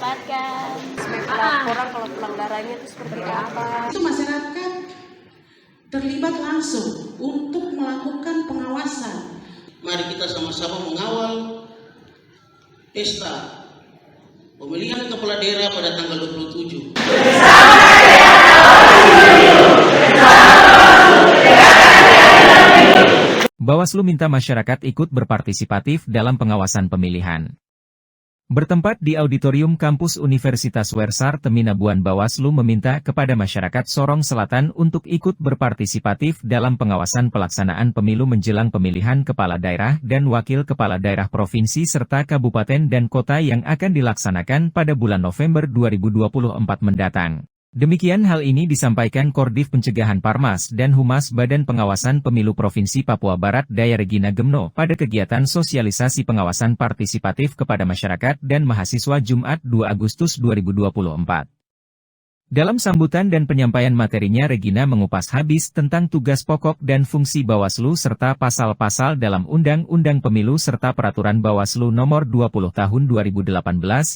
dapatkan. Sebagai laporan kalau pelanggarannya itu seperti apa. Itu masyarakat terlibat langsung untuk melakukan pengawasan. Mari kita sama-sama mengawal pesta pemilihan kepala daerah pada tanggal 27. Bawaslu minta masyarakat ikut berpartisipatif dalam pengawasan pemilihan. Bertempat di Auditorium Kampus Universitas Wersar Teminabuan, Bawaslu meminta kepada masyarakat Sorong Selatan untuk ikut berpartisipatif dalam pengawasan pelaksanaan pemilu menjelang pemilihan kepala daerah dan wakil kepala daerah provinsi serta kabupaten dan kota yang akan dilaksanakan pada bulan November 2024 mendatang. Demikian hal ini disampaikan Kordif Pencegahan Parmas dan Humas Badan Pengawasan Pemilu Provinsi Papua Barat Daya Regina Gemno pada kegiatan sosialisasi pengawasan partisipatif kepada masyarakat dan mahasiswa Jumat 2 Agustus 2024. Dalam sambutan dan penyampaian materinya, Regina mengupas habis tentang tugas pokok dan fungsi Bawaslu serta pasal-pasal dalam Undang-Undang Pemilu serta Peraturan Bawaslu Nomor 20 Tahun 2018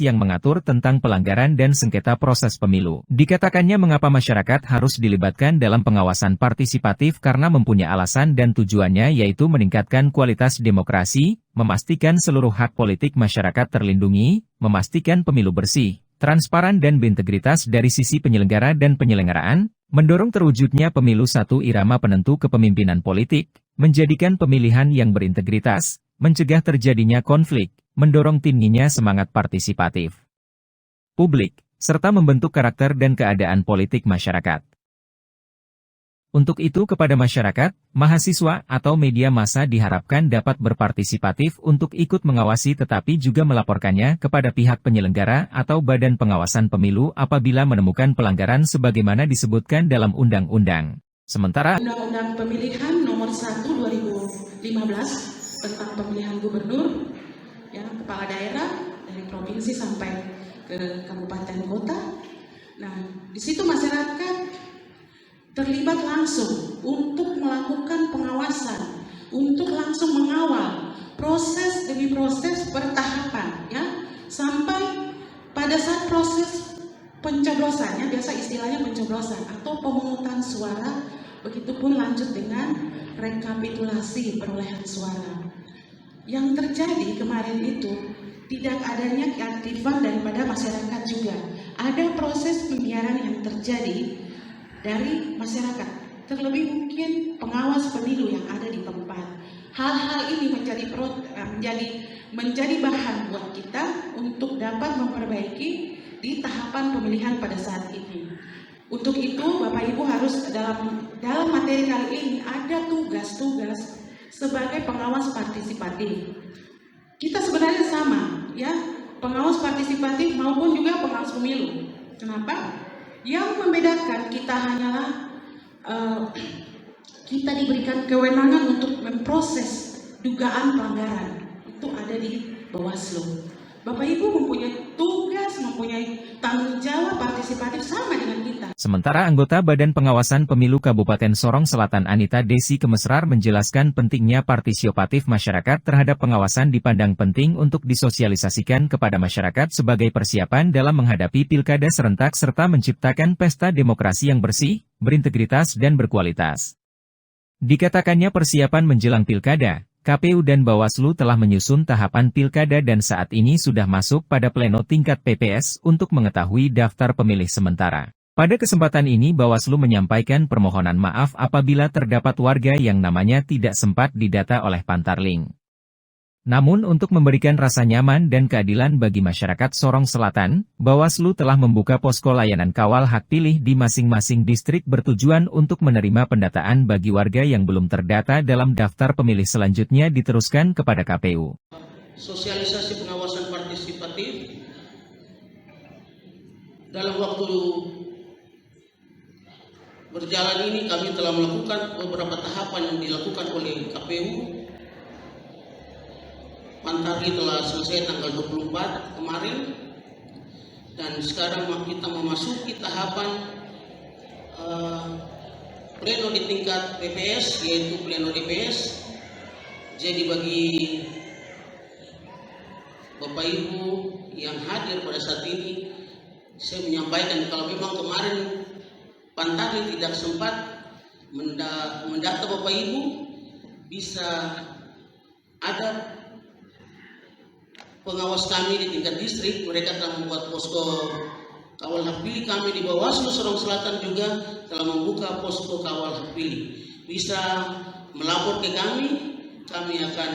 yang mengatur tentang pelanggaran dan sengketa proses pemilu. Dikatakannya mengapa masyarakat harus dilibatkan dalam pengawasan partisipatif karena mempunyai alasan dan tujuannya, yaitu meningkatkan kualitas demokrasi, memastikan seluruh hak politik masyarakat terlindungi, memastikan pemilu bersih, transparan dan berintegritas dari sisi penyelenggara dan penyelenggaraan, mendorong terwujudnya pemilu satu irama penentu kepemimpinan politik, menjadikan pemilihan yang berintegritas, mencegah terjadinya konflik, mendorong tingginya semangat partisipatif publik, serta membentuk karakter dan keadaan politik masyarakat. Untuk itu kepada masyarakat, mahasiswa atau media massa diharapkan dapat berpartisipatif untuk ikut mengawasi tetapi juga melaporkannya kepada pihak penyelenggara atau badan pengawasan pemilu apabila menemukan pelanggaran sebagaimana disebutkan dalam undang-undang. Sementara Undang-Undang Pemilihan Nomor 1 2015 tentang pemilihan gubernur, ya, kepala daerah dari provinsi sampai ke kabupaten kota. Nah, di situ masyarakat terlibat langsung untuk melakukan pengawasan, untuk langsung mengawal proses demi proses bertahapan, ya, sampai pada saat proses pencoblosannya, biasa istilahnya pencoblosan atau pemungutan suara, begitupun lanjut dengan rekapitulasi perolehan suara. Yang terjadi kemarin itu tidak adanya keaktifan daripada masyarakat juga. Ada proses pembiaran yang terjadi dari masyarakat, terlebih mungkin pengawas pemilu yang ada di tempat. Hal-hal ini menjadi bahan buat kita untuk dapat memperbaiki di tahapan pemilihan pada saat ini. Untuk itu, Bapak Ibu harus dalam materi kali ini ada tugas-tugas sebagai pengawas partisipatif. Kita sebenarnya sama, ya, pengawas partisipatif maupun juga pengawas pemilu. Kenapa? Yang membedakan kita hanyalah kita diberikan kewenangan untuk memproses dugaan pelanggaran. Itu ada di Bawaslu. Bapak Ibu mempunyai tugas, mempunyai tanggung jawab partisipatif sama dengan kita. sementara anggota Badan Pengawasan Pemilu Kabupaten Sorong Selatan Anita Desi Kemesrar menjelaskan pentingnya partisipatif masyarakat terhadap pengawasan dipandang penting untuk disosialisasikan kepada masyarakat sebagai persiapan dalam menghadapi pilkada serentak serta menciptakan pesta demokrasi yang bersih, berintegritas dan berkualitas. Dikatakannya persiapan menjelang pilkada, KPU dan Bawaslu telah menyusun tahapan pilkada dan saat ini sudah masuk pada pleno tingkat PPS untuk mengetahui daftar pemilih sementara. Pada kesempatan ini Bawaslu menyampaikan permohonan maaf apabila terdapat warga yang namanya tidak sempat didata oleh Pantarlink. Namun untuk memberikan rasa nyaman dan keadilan bagi masyarakat Sorong Selatan, Bawaslu telah membuka posko layanan kawal hak pilih di masing-masing distrik bertujuan untuk menerima pendataan bagi warga yang belum terdata dalam daftar pemilih selanjutnya diteruskan kepada KPU. Sosialisasi pengawasan partisipatif dalam waktu berjalan ini kami telah melakukan beberapa tahapan yang dilakukan oleh KPU. Pantarlink telah selesai tanggal 24 kemarin dan sekarang kita memasuki tahapan pleno di tingkat PPS, yaitu pleno DPS. Jadi bagi Bapak Ibu yang hadir pada saat ini, saya menyampaikan kalau memang kemarin Pantari tidak sempat mendata Bapak Ibu, bisa ada pengawas kami di tingkat distrik, mereka telah membuat posko kawal hak pilih. Kami di Bawaslu Sorong Selatan juga telah membuka posko kawal hak pilih. Bisa melapor ke kami akan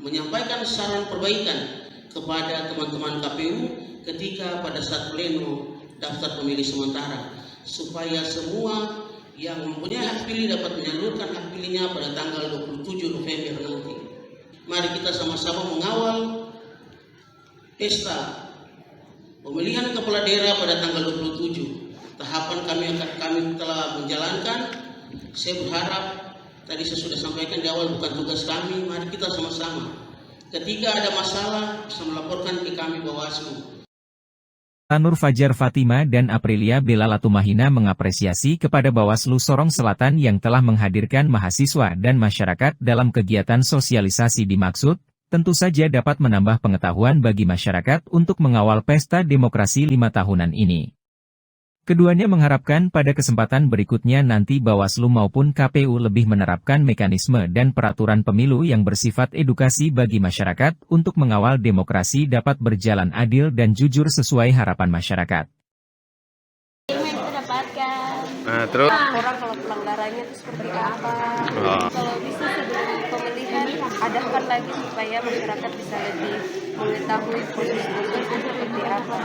menyampaikan saran perbaikan kepada teman-teman KPU ketika pada saat pleno daftar pemilih sementara, supaya semua yang mempunyai hak pilih dapat menyalurkan hak pilihnya pada tanggal 27 November nanti. Mari kita sama-sama mengawal pesta pemilihan kepala daerah pada tanggal 27. Tahapan kami telah menjalankan. Saya berharap, tadi saya sudah sampaikan di awal, bukan tugas kami. Mari kita sama-sama, ketika ada masalah, bisa melaporkan ke kami Bawaslu. Nur Fajar Fatima dan Aprilia Bella Latumahina mengapresiasi kepada Bawaslu Sorong Selatan yang telah menghadirkan mahasiswa dan masyarakat dalam kegiatan sosialisasi dimaksud, tentu saja dapat menambah pengetahuan bagi masyarakat untuk mengawal pesta demokrasi 5 tahunan ini. Keduanya mengharapkan pada kesempatan berikutnya nanti Bawaslu maupun KPU lebih menerapkan mekanisme dan peraturan pemilu yang bersifat edukasi bagi masyarakat untuk mengawal demokrasi dapat berjalan adil dan jujur sesuai harapan masyarakat. Yang kita dapatkan. Nah, terus Laporan kalau pelanggarannya itu seperti apa. Kalau bisa sebelum pemilihan, adakan lagi supaya masyarakat bisa lebih mengetahui proses seperti apa.